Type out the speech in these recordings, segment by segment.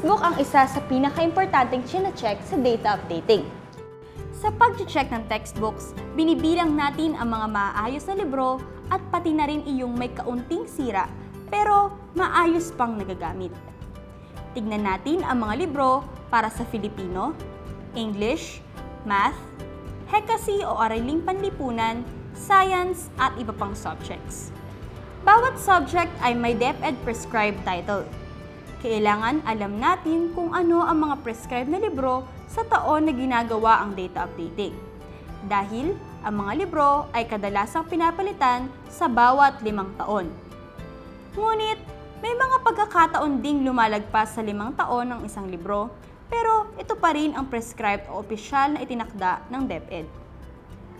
textbook ang isa sa pinaka-importanteng chine-check sa data updating. Sa pag-check ng textbooks, binibilang natin ang mga maayos na libro at pati na rin iyong may kaunting sira pero maayos pang nagagamit. Tignan natin ang mga libro para sa Filipino, English, Math, Hekasi o Araling Panlipunan, Science at iba pang subjects. Bawat subject ay may DepEd prescribed title. Kailangan alam natin kung ano ang mga prescribed na libro sa taon na ginagawa ang data updating. Dahil ang mga libro ay kadalasang pinapalitan sa bawat 5 taon. Ngunit, may mga pagkakataon ding lumalagpas sa 5 taon ng isang libro, pero ito pa rin ang prescribed o opisyal na itinakda ng DepEd.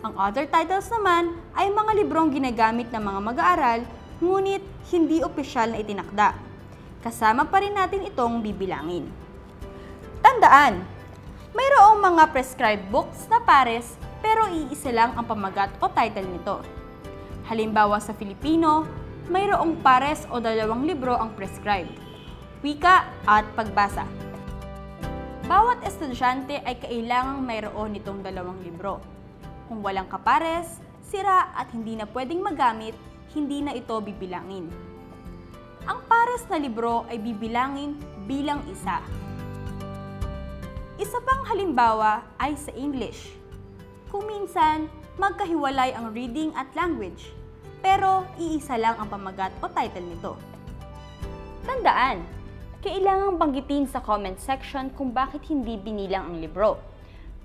Ang other titles naman ay mga librong ginagamit ng mga mag-aaral, ngunit hindi opisyal na itinakda. Kasama pa rin natin itong bibilangin. Tandaan, mayroong mga prescribed books na pares pero iisa lang ang pamagat o title nito. Halimbawa sa Filipino, mayroong pares o 2 libro ang prescribed, wika at pagbasa. Bawat estudyante ay kailangang mayroon nitong 2 libro. Kung walang kapares, sira at hindi na pwedeng magamit, hindi na ito bibilangin. Ang pares na libro ay bibilangin bilang isa. Isa pang halimbawa ay sa English. Kung minsan, magkahiwalay ang reading at language, pero iisa lang ang pamagat o title nito. Tandaan, kailangang banggitin sa comment section kung bakit hindi binilang ang libro.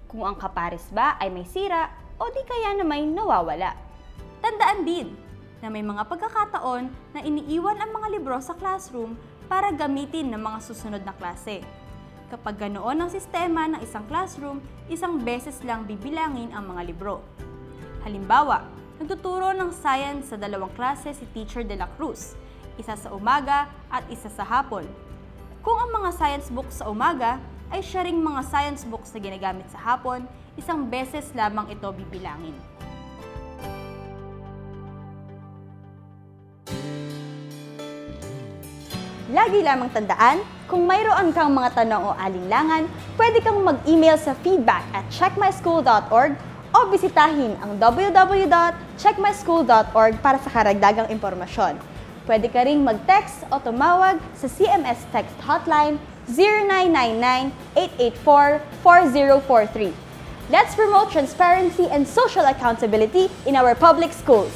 Kung ang kapares ba ay may sira o di kaya na may nawawala. Tandaan din na may mga pagkakataon na iniiwan ang mga libro sa classroom para gamitin ng mga susunod na klase. Kapag ganoon ang sistema ng isang classroom, isang beses lang bibilangin ang mga libro. Halimbawa, nagtuturo ng science sa 2 klase si Teacher De La Cruz, isa sa umaga at isa sa hapon. Kung ang mga science books sa umaga ay siya ring mga science books na ginagamit sa hapon, isang beses lamang ito bibilangin. Lagi lamang tandaan, kung mayroon kang mga tanong o alinlangan, pwede kang mag-email sa feedback@checkmyschool.org o bisitahin ang www.checkmyschool.org para sa karagdagang impormasyon. Pwede ka ring mag-text o tumawag sa CMS Text Hotline 0999-884-4043. Let's promote transparency and social accountability in our public schools.